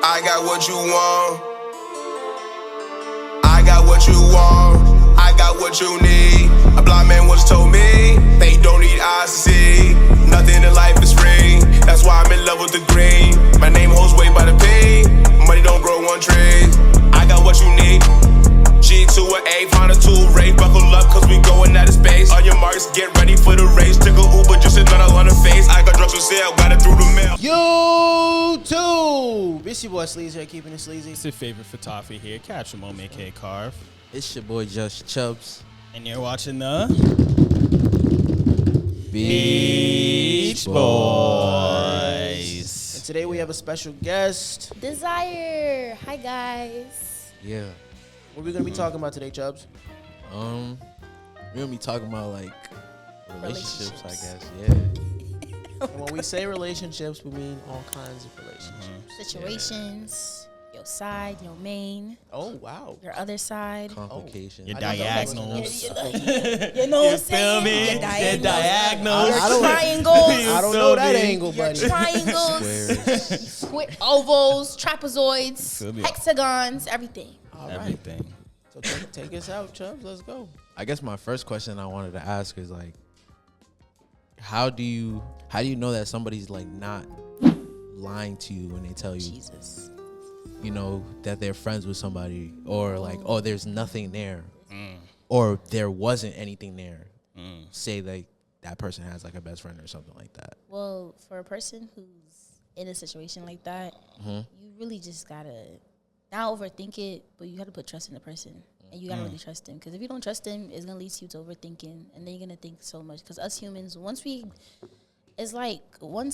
I got what you want. I got what you want. I got what you need. A blind man once told me they don't need eyes to see. Nothing in life is free. That's why I'm in love with the green. My name holds weight by the P. Money don't grow on trees. I got what you need. G to an A, find a tool, Ray, buckle up, cause we going out of space. On your marks, get ready for the race. Took a Uber, just another on the face. I got drugs for sale, got it through the mail. YouTube! It's your boy Sleazy here, keeping it sleazy. It's your favorite photography here, Kaptured Moment, aka Karv. It's your boy Just Chubbs. And you're watching the Beach Boys. And today we have a special guest. Desire. Hi, guys. Yeah. What are we going to be talking about today, Chubbs? We're gonna be talking about like relationships, I guess. Yeah. And when we say relationships, we mean all kinds of relationships. Situations, your side, your main, Oh, wow. your other side. Complications. your I didn't know that was diagonals. You know what I'm Feel saying? me? Your Your diagonals. diagonals. Your I don't- triangles. I don't know that angle, Your buddy. triangles. Ovals, trapezoids, Feel me? hexagons, everything. All right. Everything. So take us out, Chubbs. Let's go. I guess my first question I wanted to ask is like, how do you know that somebody's like not lying to you when they tell you, Jesus. you know, that they're friends with somebody, or like, oh, there's nothing there, or there wasn't anything there. Say like that person has like a best friend or something like that. Well, for a person who's in a situation like that, you really just gotta not overthink it, but you gotta put trust in the person, and you gotta really trust him. Because if you don't trust him, it's gonna lead you to overthinking, and then you're gonna think so much. Because us humans, once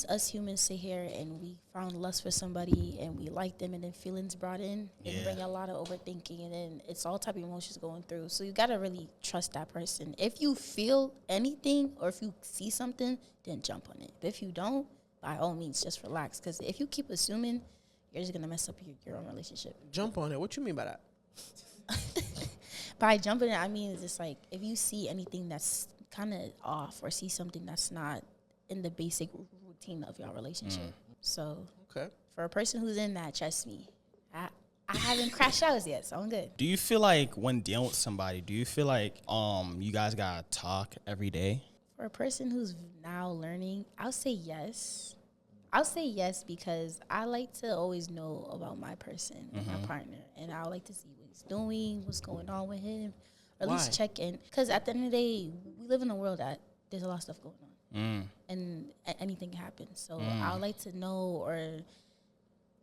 us humans sit here and we found lust for somebody and we like them, and then feelings brought in, it bring a lot of overthinking, and then it's all type of emotions going through. So you gotta really trust that person. If you feel anything or if you see something, then jump on it. But if you don't, by all means, just relax. Because if you keep assuming, you're just gonna mess up your own relationship. Jump on it. What you mean by that? By jumping it, I mean it's just like if you see anything that's kind of off or see something that's not in the basic routine of your relationship. So Okay. for a person who's in that, trust me, I haven't crashed out yet, so I'm good. Do you feel like when dealing with somebody, do you feel like you guys gotta talk every day? For a person who's now learning, I'll say yes. I'll say yes because I like to always know about my person, my partner, and I like to see what he's doing, what's going on with him, or at least check in. Because at the end of the day, we live in a world that there's a lot of stuff going on, and anything can happen. So I would like to know, or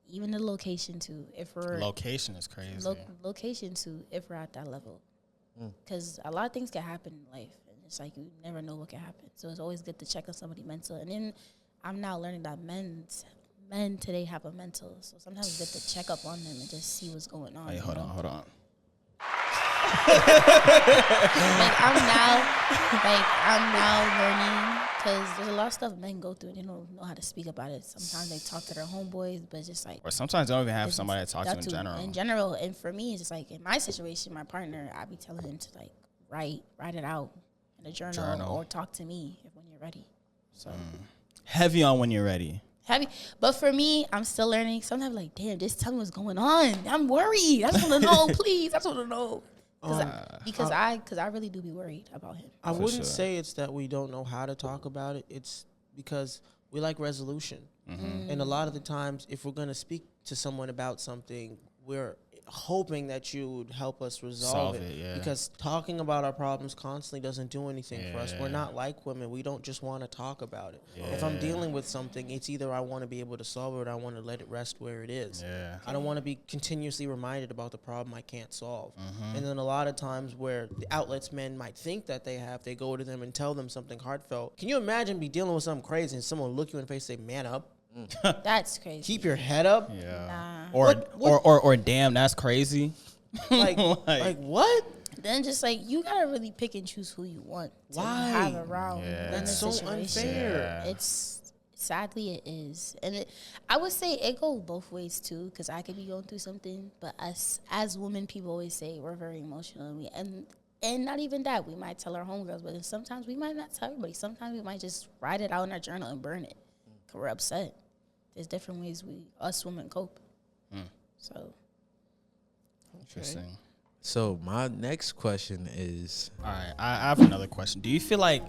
even the location too, if we're Location is crazy. location too, if we're at that level, because a lot of things can happen in life, and it's like you never know what can happen. So it's always good to check on somebody mental, and then I'm now learning that men today have a mental, so sometimes it's good to check up on them and just see what's going on. Wait, hold on. I'm now learning, because there's a lot of stuff men go through and they don't know how to speak about it. Sometimes they talk to their homeboys, but it's just like, Or sometimes they don't even have somebody to talk to in general. In general, and for me, it's just like in my situation, my partner, I be telling him to like write it out in a journal. Or talk to me when you're ready. So. Heavy on when you're ready. Heavy, but for me, I'm still learning. Sometimes like, damn, just tell me what's going on. I'm worried. I just want to know, please. I just want to know. Because I really do be worried about him. I wouldn't say it's that we don't know how to talk about it. It's because we like resolution. And a lot of the times, if we're going to speak to someone about something, we're hoping that you would help us resolve it. Yeah. Because talking about our problems constantly doesn't do anything for us. We're not like women. We don't just want to talk about it. If I'm dealing with something, it's either I want to be able to solve it or I want to let it rest where it is. I don't want to be continuously reminded about the problem I can't solve. And then a lot of times where the outlets men might think that they have, they go to them and tell them something heartfelt. Can you imagine be dealing with something crazy and someone look you in the face and say, man up? That's crazy. Keep your head up? Yeah. Nah. Or damn, that's crazy. Like what? Then just like you gotta really pick and choose who you want to have around. Yeah. In That's this so situation. unfair. It's sadly it is, and I would say it goes both ways too. Because I could be going through something, but us as women, people always say we're very emotional, and not even that. We might tell our homegirls, but then sometimes we might not tell everybody. Sometimes we might just write it out in our journal and burn it because we're upset. There's different ways us women cope. So Interesting. So my next question is, All right, I have another question. Do you feel like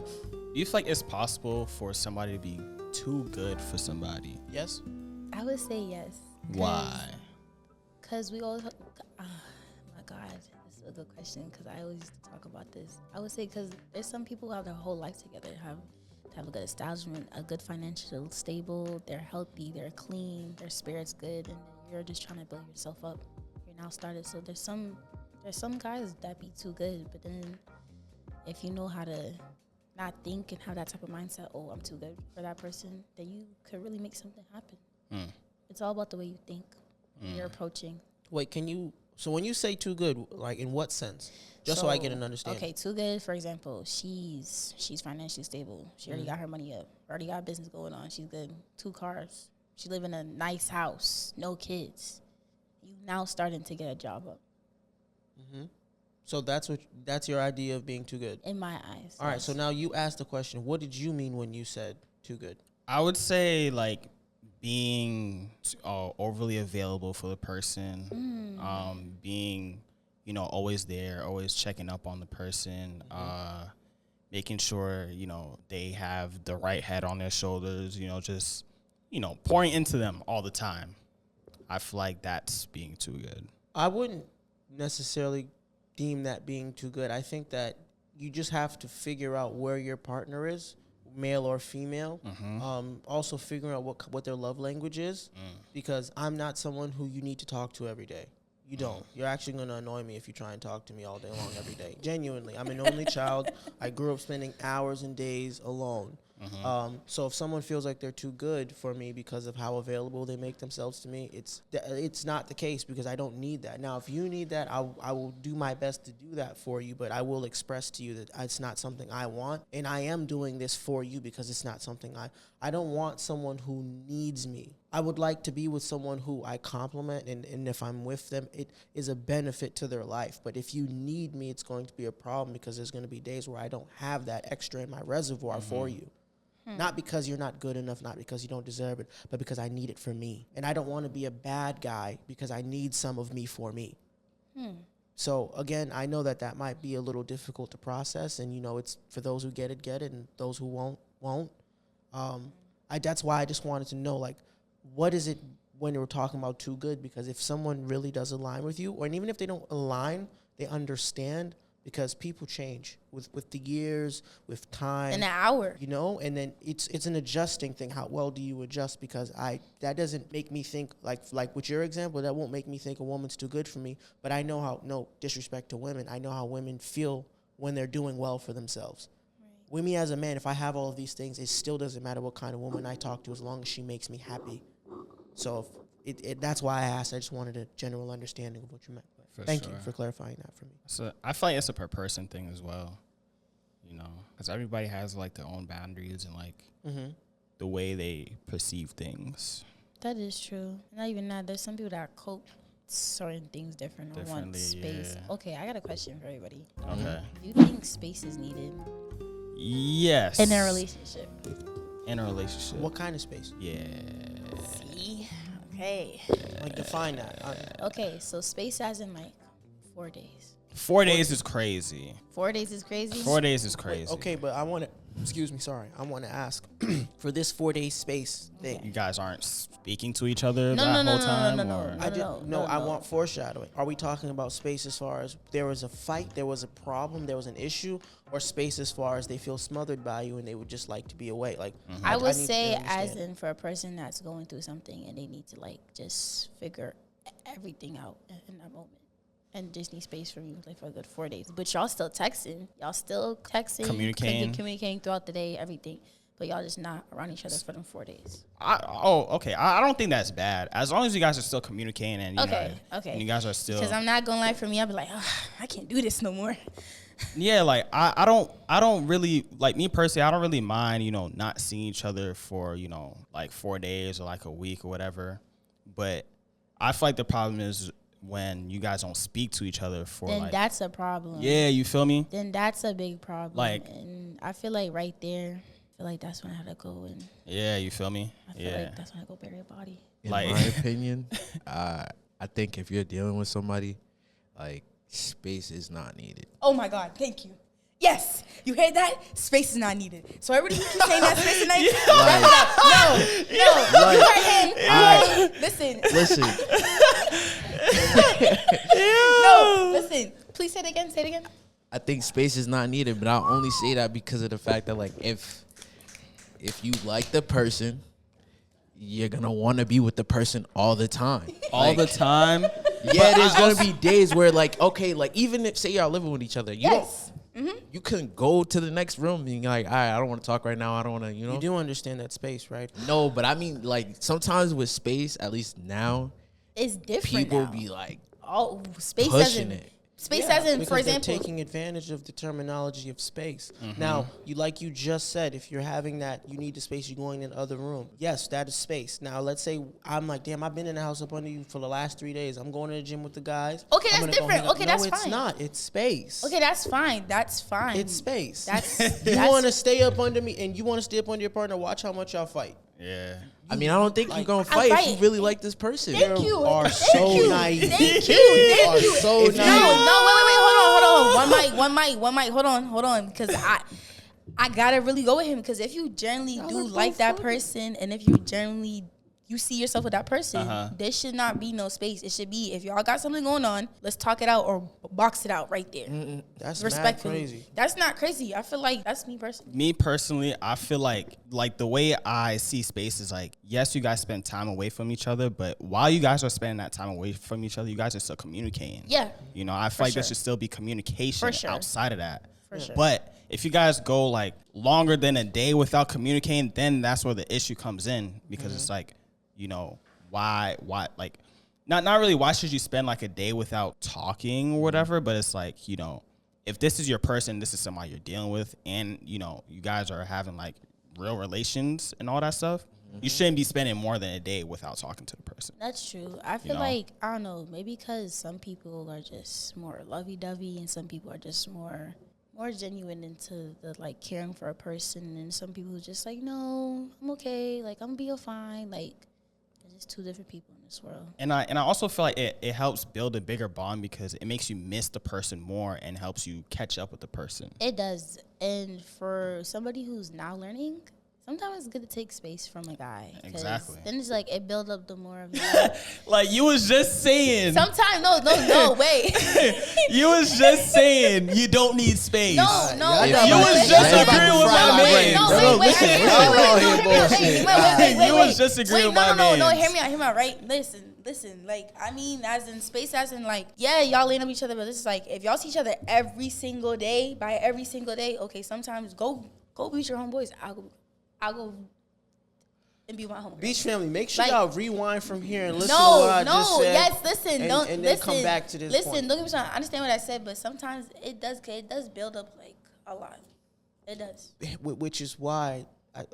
it's possible for somebody to be too good for somebody? Yes. I would say yes. Why? Because we always, my God, this is a good question because I always used to talk about this. I would say because there's some people who have their whole life together, have a good establishment, a good financial stable, they're healthy, they're clean, their spirit's good, and you're just trying to build yourself up. You're now started. So there's some guys that be too good, but then if you know how to not think and have that type of mindset, oh, I'm too good for that person, then you could really make something happen. It's all about the way you think when you're approaching. Wait, so when you say too good, like in what sense? Just so I get an understanding. Okay, too good, for example, she's financially stable. She already got her money up, already got business going on. She's good. 2 cars. She live in a nice house, no kids. You now starting to get a job up. So that's your idea of being too good. In my eyes. All right. So now you asked the question. What did you mean when you said too good? I would say like being overly available for the person, being always there, always checking up on the person, making sure they have the right head on their shoulders, just pouring into them all the time. I feel like that's being too good. I wouldn't necessarily deem that being too good. I think that you just have to figure out where your partner is, male or female. Also figuring out what their love language is, because I'm not someone who you need to talk to every day. You don't. You're actually going to annoy me if you try and talk to me all day long every day. Genuinely. I'm an only child. I grew up spending hours and days alone. So if someone feels like they're too good for me because of how available they make themselves to me, it's not the case, because I don't need that. Now, if you need that, I will do my best to do that for you, but I will express to you that it's not something I want, and I am doing this for you because it's not something I don't want someone who needs me. I would like to be with someone who I compliment, and if I'm with them, it is a benefit to their life. But if you need me, it's going to be a problem, because there's going to be days where I don't have that extra in my reservoir for you. Not because you're not good enough, not because you don't deserve it, but because I need it for me. And I don't want to be a bad guy because I need some of me for me. So, again, I know that might be a little difficult to process. And, it's for those who get it, and those who won't. That's why I just wanted to know, like, what is it when we're talking about too good? Because if someone really does align with you, or even if they don't align, they understand. Because people change with the years, with time. In an hour. And then it's an adjusting thing. How well do you adjust? Because that doesn't make me think, like with your example, that won't make me think a woman's too good for me. But I know how, no disrespect to women, I know how women feel when they're doing well for themselves. Right. With me as a man, if I have all of these things, it still doesn't matter what kind of woman I talk to, as long as she makes me happy. So that's why I asked. I just wanted a general understanding of what you meant. Thank you for clarifying that for me. So I feel like it's a per person thing as well, because everybody has like their own boundaries and like the way they perceive things. That is true. Not even that. There's some people that cope certain things differently, want space. Yeah. Okay, I got a question for everybody. Okay. Do you think space is needed? Yes. In a relationship. What kind of space? Yeah. See? Okay. Like, define that. Okay, so space as in like 4 days. 4 days is crazy. 4 days is crazy? 4 days is crazy. Wait, okay, but I want to, I want to ask, for this 4 day space thing. You guys aren't speaking to each other that whole time? No, I want foreshadowing. Are we talking about space as far as there was a fight, there was a problem, there was an issue, or space as far as they feel smothered by you and they would just like to be away? Like, I would say as in for a person that's going through something and they need to like just figure everything out in that moment. And just need space from you like for a good 4 days. But y'all still texting. Communicating throughout the day, everything. But y'all just not around each other for them 4 days. Okay. I don't think that's bad. As long as you guys are still communicating and and you guys are still. Because I'm not gonna lie, for me, I'll be like, I can't do this no more. Yeah, like I don't really, like, me personally, I don't really mind, not seeing each other for, like 4 days or like a week or whatever. But I feel like the problem is when you guys don't speak to each other for then that's a problem. Yeah, you feel me? Then that's a big problem. Like, and I feel like right there, feel like that's when I had to go and Yeah, you feel me? I feel like that's when I go bury a body. In Like- my opinion, I think if you're dealing with somebody, like, space is not needed. Oh my God, thank you. Yes, you heard that? Space is not needed. So everybody who keeps saying that space is not needed, wrap it up. No, you heard him. Listen. No, listen. Please say it again. Say it again. I think space is not needed, but I only say that because of the fact that, like, if you like the person, you're gonna want to be with the person all the time. All the time. Yeah, there's gonna be days where, like, okay, like, even if say y'all living with each other, you Yes. you couldn't go to the next room and you're like, all right, I don't want to talk right now. I don't want to, You do understand that space, right? No, but I mean, like, sometimes with space, at least now, It's different people now. be like Oh, space pushing doesn't. it. Space Yeah, doesn't, because for they're example. taking advantage of the terminology of space. Now, you just said, if you're having that, you need the space, you're going in the other room. Yes, that is space. Now, let's say I'm like, damn, I've been in the house up under you for the last 3 days. I'm going to the gym with the guys. Okay, I'm that's gonna go hang different. out. Okay, no, that's it's fine. not. It's space. Okay, that's fine. That's fine. It's space. That's You want to stay up under me, and you want to stay up under your partner. Watch how much y'all fight. Yeah. I mean, I don't think you're gonna fight if you fight. really like this person. Thank you. are Thank so you. naive. Thank you. Thank Are you. so No, naive. wait. Hold on. One mic. Hold on. Because I gotta really go with him. Because if you generally do like that person, and if you generally you see yourself with that person, there should not be no space. It should be, if y'all got something going on, let's talk it out or box it out right there. That's mad Respectfully. crazy. That's not crazy. I feel like that's me personally. Me personally, I feel like the way I see space is like, yes, you guys spend time away from each other, but while you guys are spending that time away from each other, you guys are still communicating. Yeah. You know, I feel like there sure. should still be communication For sure. outside of that. For sure. But if you guys go like longer than a day without communicating, then that's where the issue comes in, because it's like, you know, why like not really why should you spend like a day without talking or whatever, but it's like, you know, if this is your person, this is somebody you're dealing with, and you know, you guys are having like real relations and all that stuff, you shouldn't be spending more than a day without talking to the person. That's true. I feel know? like, I don't know, maybe because some people are just more lovey-dovey and some people are just more genuine into the like caring for a person, and some people are just like, no, I'm okay, like I'm gonna be fine. Like, there's just two different people in this world. And I also feel like it helps build a bigger bond, because it makes you miss the person more and helps you catch up with the person. It does. And for somebody who's now learning, sometimes it's good to take space from a guy. 'Cause Exactly. then it's like it builds up the more of you. Like you was just saying. Sometimes, no, wait. You was just saying you don't need space. No. You was just agreeing with my man. You was just agreeing with my man. No, hear me out, right? Listen, like, I mean, as in space, as in, like, yeah, y'all lean on each other, but this is like, if y'all see each other every single day, okay, sometimes go be with your homeboys. I'll go and be with my homeboys. Beach family, make sure Like- y'all rewind from here and listen to what I just said. Yes, listen, and, don't and then listen. come back to this Listen, point. don't get me wrong. I understand what I said, but sometimes it does build up like a lot. It does. Which is why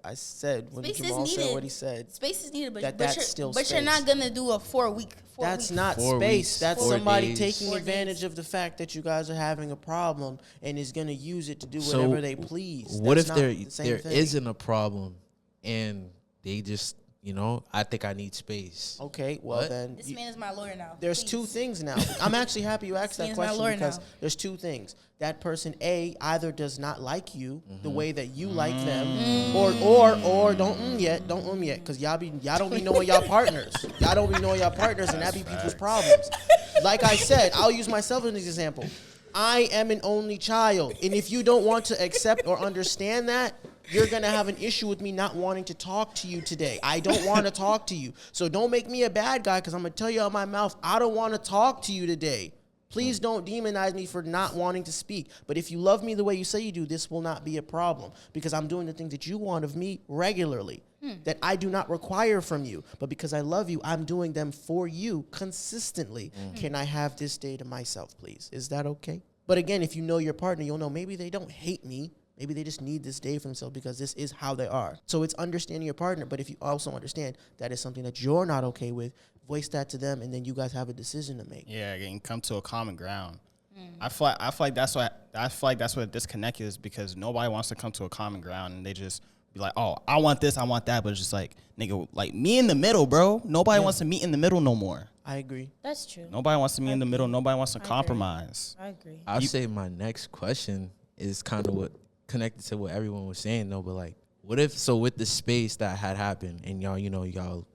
I said when Space is Jamal said needed. what he said. Space is needed, but That's you're, still but you're space. not gonna do a 4 week. That's not 4 space. weeks, That's 4 somebody days. taking 4 advantage days. of the fact that you guys are having a problem and is going to use it to do So whatever they please. What That's if not there the same there thing. isn't a problem and they just, you know, I think I need space. Okay, well What? then This man is my lawyer now. there's Please. two things now. I'm actually happy you asked that This man's my question lawyer because now. there's two things. That person A either does not like you the way that you like them, or don't yet, because y'all don't be knowing y'all partners. Y'all don't be knowing y'all partners, and that be people's problems. Like I said, I'll use myself as an example. I am an only child, and if you don't want to accept or understand that, you're going to have an issue with me not wanting to talk to you today. I don't want to talk to you. So don't make me a bad guy, because I'm going to tell you out my mouth, I don't want to talk to you today. Please don't demonize me for not wanting to speak. But if you love me the way you say you do, this will not be a problem, because I'm doing the things that you want of me regularly that I do not require from you. But because I love you, I'm doing them for you consistently. Can I have this day to myself, please? Is that okay? But again, if you know your partner, you'll know maybe they don't hate me. Maybe they just need this day for themselves because this is how they are. So it's understanding your partner. But if you also understand that is something that you're not okay with, voice that to them, and then you guys have a decision to make. Yeah, and come to a common ground. I feel like that's what the disconnect is, because nobody wants to come to a common ground, and they just be like, oh, I want this, I want that, but it's just like, nigga, like me in the middle, bro. Nobody wants to meet in the middle no more. I agree. That's true. Nobody wants to meet in the middle. Nobody wants to agree. compromise. I agree. I'll say my next question is kind of what connected to what everyone was saying though, but like, what if, so with the space that had happened and y'all, you know, y'all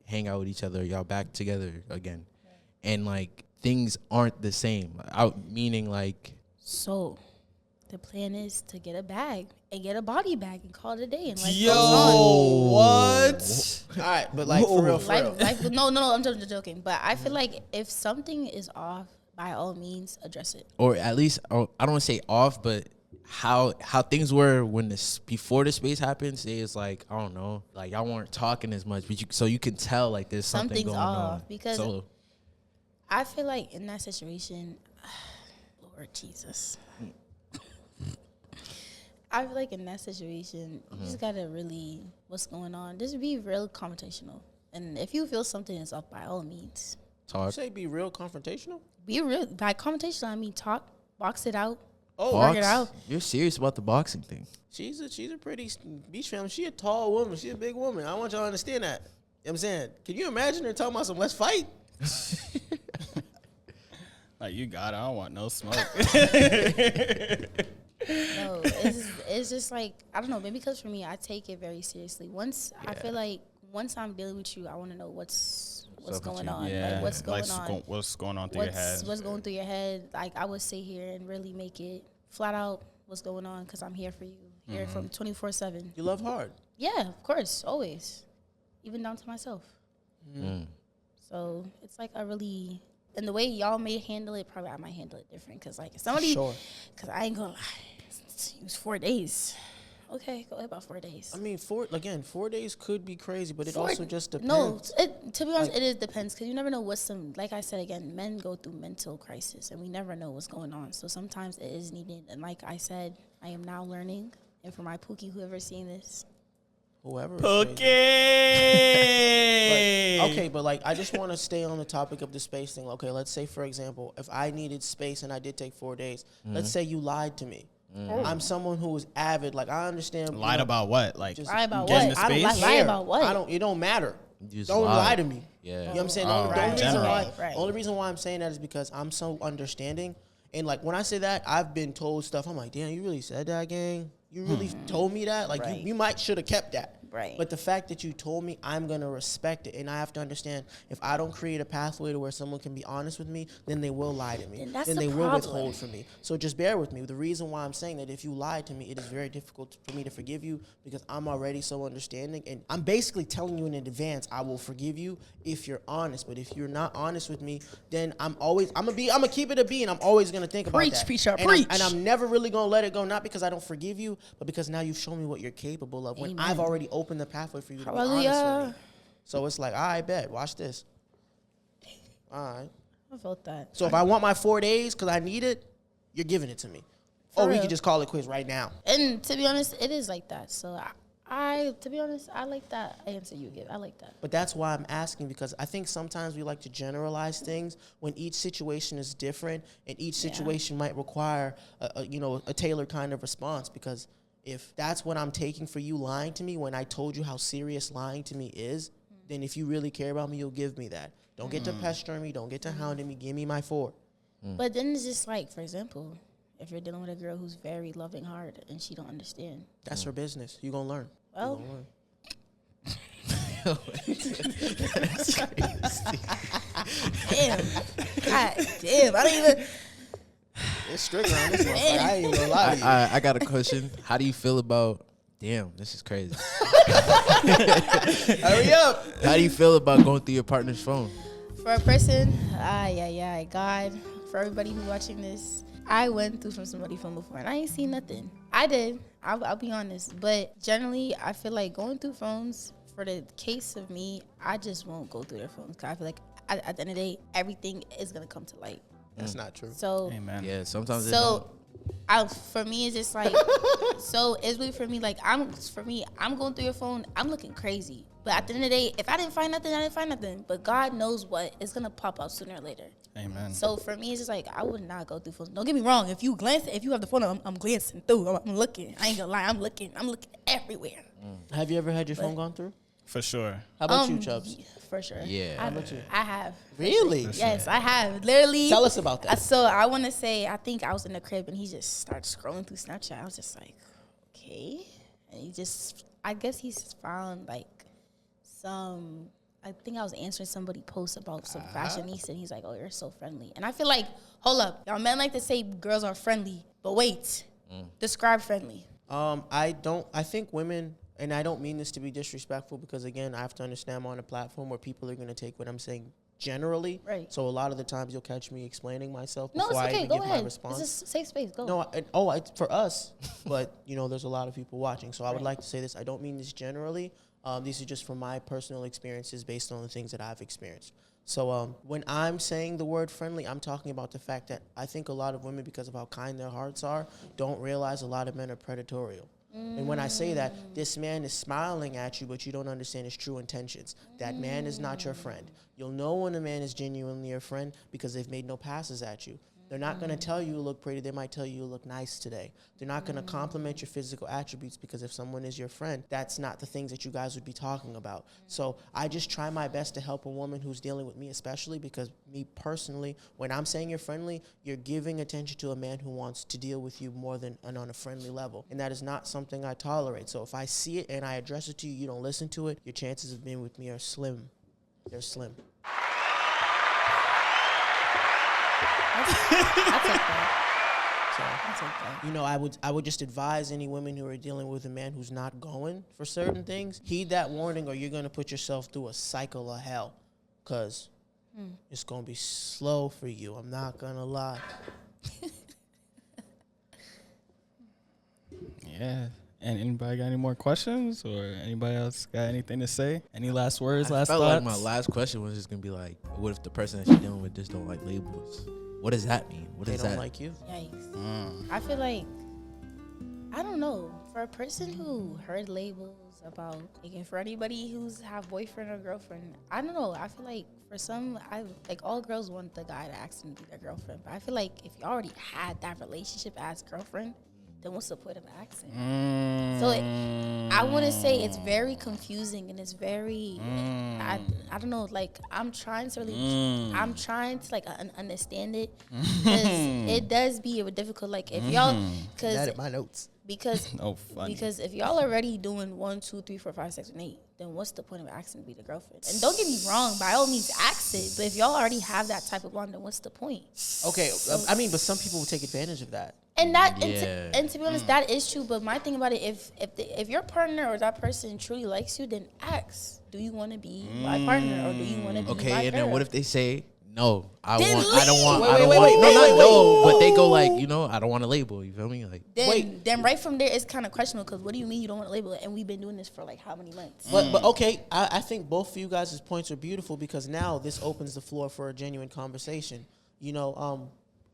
hang out with each other, y'all back together again, and like things aren't the same, meaning like. So the plan is to get a bag and get a body bag and call it a day. And like, Yo, what? All right, but like for real, no, I'm just joking. But I feel like if something is off, by all means, address it. Or at least, I don't want to say off, but how things were when before the space happened. Say it's like, I don't know, like y'all weren't talking as much, but so you can tell like there's something Something's going off on. because So, I feel like in that situation, Lord Jesus. I feel like in that situation, you just gotta really, what's going on? Just be real confrontational. And if you feel something is up, by all means, You talk. say be real confrontational. be real. By confrontational, I mean talk, box it out. Oh, Work it out. You're serious about the boxing thing. she's a pretty beach family. She a tall woman. She a big woman. I want y'all to understand that. You know what I'm saying? Can you imagine her talking about some let's fight? Like, you got it. I don't want no smoke. No, it's just like, I don't know, maybe because for me, I take it very seriously. I feel like once I'm dealing with you, I want to know what's going on. Yeah. Like, what's going on? What's going on through your head? What's going through your head? Like, I would sit here and really make it flat out what's going on because I'm here for you. Here from 24/7. You love hard. Yeah, of course, always. Even down to myself. So it's like and the way y'all may handle it, probably I might handle it different. Because like somebody, because I ain't gonna lie, it was 4 days. Okay, go ahead about 4 days. I mean, 4 days could be crazy, but it also just depends. No, to be honest, it depends because you never know like I said again, men go through mental crisis and we never know what's going on. So sometimes it is needed. And like I said, I am now learning. And for my Pookie, whoever's seeing this, Whoever. Pookie! Okay, but like I just want to stay on the topic of the space thing. Okay, let's say for example, if I needed space and I did take 4 days, let's say you lied to me. I'm someone who is avid. Like I understand. Lied about what? Like, lie about getting what? the I don't space? Lie about what? It don't matter. You just Don't lie. lie to me. Yeah. You know what I'm saying? Oh, The only reason general. why, Right. only reason why I'm saying that is because I'm so understanding. And like when I say that, I've been told stuff. I'm like, damn, you really said that, gang? You really told me that? Like Right. you might should have kept that. Right. But the fact that you told me, I'm gonna respect it, and I have to understand if I don't create a pathway to where someone can be honest with me, then they will lie to me. Then that's then the they will problem. withhold from me. So just bear with me. The reason why I'm saying that if you lied to me, it is very difficult for me to forgive you because I'm already so understanding, and I'm basically telling you in advance I will forgive you if you're honest. But if you're not honest with me, then I'm gonna keep it a B, and I'm always gonna think about Preach, that. preacher, And preach. I'm never really gonna let it go, not because I don't forgive you, but because now you've shown me what you're capable of. When Amen. I've already opened the pathway for you to be honest Hallelujah. with me. So it's like, all right, bet. Watch this. All right. I felt that. So if I want my 4 days because I need it, you're giving it to me. Or we real. could just call it quits right now. And to be honest, it is like that. So to be honest, I like that answer you give. I like that. But that's why I'm asking, because I think sometimes we like to generalize things when each situation is different and each situation might require a tailored kind of response. Because if that's what I'm taking for you lying to me when I told you how serious lying to me is, then if you really care about me, you'll give me that. Don't get to pestering me. Don't get to hounding me. Give me my 4. But then it's just like, for example, if you're dealing with a girl who's very loving hard and she don't understand. That's her business. You're going to learn. Well, damn. God damn. I don't even. It's strict around this one. I ain't even gonna lie to you. I got a question. How do you feel about? Damn, this is crazy. Hurry up. How do you feel about going through your partner's phone? For a person, God, for everybody who's watching this, I went through from somebody's phone before and I ain't seen nothing. I did. I'll be honest. But generally, I feel like going through phones, for the case of me, I just won't go through their phones. Because I feel like at the end of the day, everything is going to come to light. That's not true. So, Amen. Yeah, sometimes it so for me, it's just like, so it's really for me, like, I'm going through your phone, I'm looking crazy. But at the end of the day, if I didn't find nothing, I didn't find nothing. But God knows what, it's going to pop out sooner or later. Amen. So for me, it's just like, I would not go through phones. Don't get me wrong. If you have the phone, I'm glancing through. I'm looking. I ain't gonna lie. I'm looking everywhere. Have you ever had your phone gone through? For sure. How about you, Chubbs? For sure. Yeah. How about you? I have. Really? Yes, I have. Literally. Tell us about that. So I want to say, I think I was in the crib and he just started scrolling through Snapchat. I was just like, okay. And he just, I guess he's found like some, I think I was answering somebody post about some fashionista and he's like, oh, you're so friendly. And I feel like, hold up. Y'all men like to say girls are friendly, but wait. Describe friendly. I think women, and I don't mean this to be disrespectful because, again, I have to understand I'm on a platform where people are going to take what I'm saying generally. Right. So a lot of the times you'll catch me explaining myself No, before it's I okay. even Go give ahead. my response. This is safe space. Go. No, it's for us, but, there's a lot of people watching. So I would like to say this. I don't mean this generally. These are just from my personal experiences based on the things that I've experienced. So when I'm saying the word friendly, I'm talking about the fact that I think a lot of women, because of how kind their hearts are, don't realize a lot of men are predatorial. And when I say that, this man is smiling at you, but you don't understand his true intentions. That man is not your friend. You'll know when a man is genuinely your friend because they've made no passes at you. They're not going to tell you look pretty. They might tell you look nice today. They're not going to compliment your physical attributes because if someone is your friend, that's not the things that you guys would be talking about. So I just try my best to help a woman who's dealing with me, especially because me personally, when I'm saying you're friendly, you're giving attention to a man who wants to deal with you more than on a friendly level. And that is not something I tolerate. So if I see it and I address it to you, you don't listen to it, your chances of being with me are slim. They're slim. I take that. I would just advise any women who are dealing with a man who's not going for certain things, heed that warning or you're going to put yourself through a cycle of hell because it's going to be slow for you. I'm not going to lie. Yeah. And anybody got any more questions or anybody else got anything to say? Any last words, last I felt thoughts? like my last question was just going to be like, what if the person that you're dealing with just don't like labels? What does that mean? What They is don't that? like you. Yikes. I feel like, I don't know, for a person who heard labels about, like, for anybody who's have boyfriend or girlfriend, I don't know. I feel like for some, all girls want the guy to ask them to be their girlfriend. But I feel like if you already had that relationship as girlfriend, then what's the point of accent? So I want to say it's very confusing and it's very, I don't know, like I'm trying to understand it because it does be difficult. Like if y'all, That my notes. because if y'all already doing 1, 2, 3, 4, 5, 6, and 8, then what's the point of asking to be the girlfriend? And don't get me wrong, by all means ask it, but if y'all already have that type of bond, then what's the point? Okay, but some people will take advantage of that. And that, and to be honest, that is true. But my thing about it, if your partner or that person truly likes you, then ask: do you want to be my partner or do you want to be my girl? Okay, and then what if they say no? I Then don't leave. want. Wait. But they go like, I don't want to label. You feel me? Like, then right from there, it's kind of questionable because what do you mean you don't want to label it? And we've been doing this for like how many months? But okay, I think both of you guys' points are beautiful because now this opens the floor for a genuine conversation.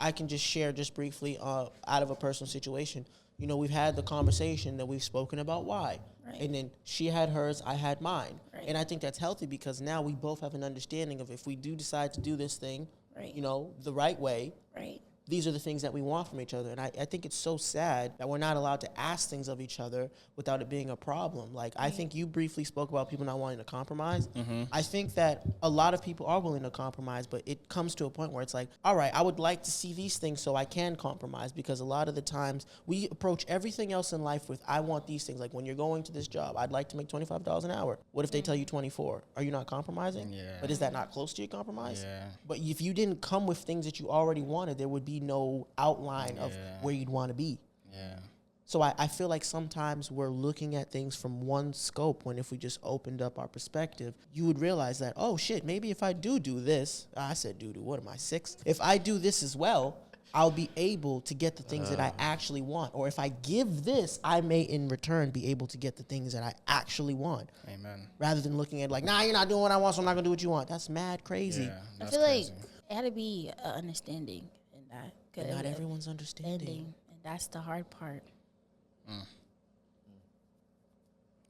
I can just share just briefly out of a personal situation. We've had the conversation that we've spoken about why. Right. And then she had hers, I had mine. Right. And I think that's healthy because now we both have an understanding of if we do decide to do this thing, right, the right way, right, these are the things that we want from each other. And I think it's so sad that we're not allowed to ask things of each other without it being a problem. Like, I think you briefly spoke about people not wanting to compromise. Mm-hmm. I think that a lot of people are willing to compromise, but it comes to a point where it's like, all right, I would like to see these things so I can compromise, because a lot of the times we approach everything else in life with, I want these things. Like when you're going to this job, I'd like to make $25 an hour. What if they tell you 24? Are you not compromising? Yeah. But is that not close to your compromise? Yeah. But if you didn't come with things that you already wanted, there would be no outline of where you'd want to be. Yeah. So I feel like sometimes we're looking at things from one scope when if we just opened up our perspective, you would realize that, oh shit, maybe if I do this, I said do, what am I, 6? If I do this as well, I'll be able to get the things that I actually want. Or if I give this, I may in return be able to get the things that I actually want. Amen. Rather than looking at like, nah, you're not doing what I want, so I'm not going to do what you want. That's mad crazy. Yeah, I feel crazy. Like it had to be an understanding in that. But not everyone's understanding. And that's the hard part. Mm.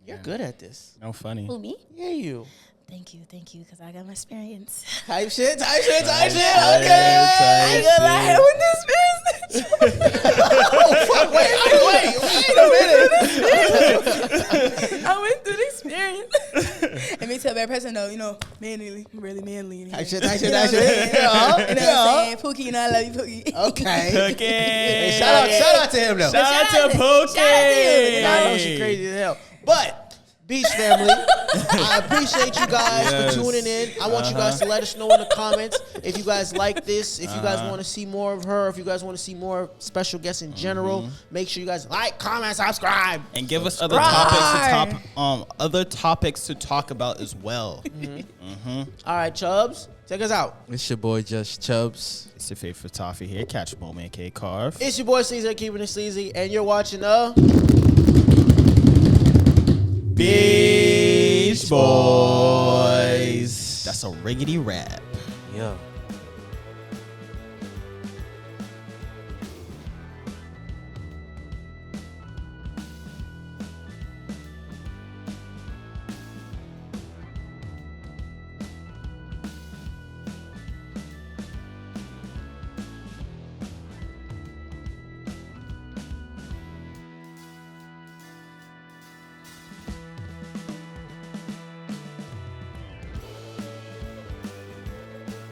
You're good at this. No funny. Who, me? Yeah, you. Thank you, because I got my experience. Type shit. Okay. I ain't gonna lie with this business. Wait. I went through the experience. And me tell that person, no, manly, I'm really manly. In here. That shit. You know what I'm saying? Pookie, I love you, Pookie. Okay. Okay. Hey, shout out to him though. Shout out to Pookie. Shout out to you. I know she crazy as hell. But Beach family, I appreciate you guys for tuning in. I want you guys to let us know in the comments if you guys like this, if you guys want to see more of her, if you guys want to see more special guests in general. Make sure you guys like, comment, subscribe, and give us other topics to talk about as well. All right, Chubbs, take us out. It's your boy Just Chubbs. It's your favorite Toffee here. Catch Moment, K Karv. It's your boy Caesar, keeping it sleazy, and you're watching Beach Boys. That's a riggedy rap. Yeah.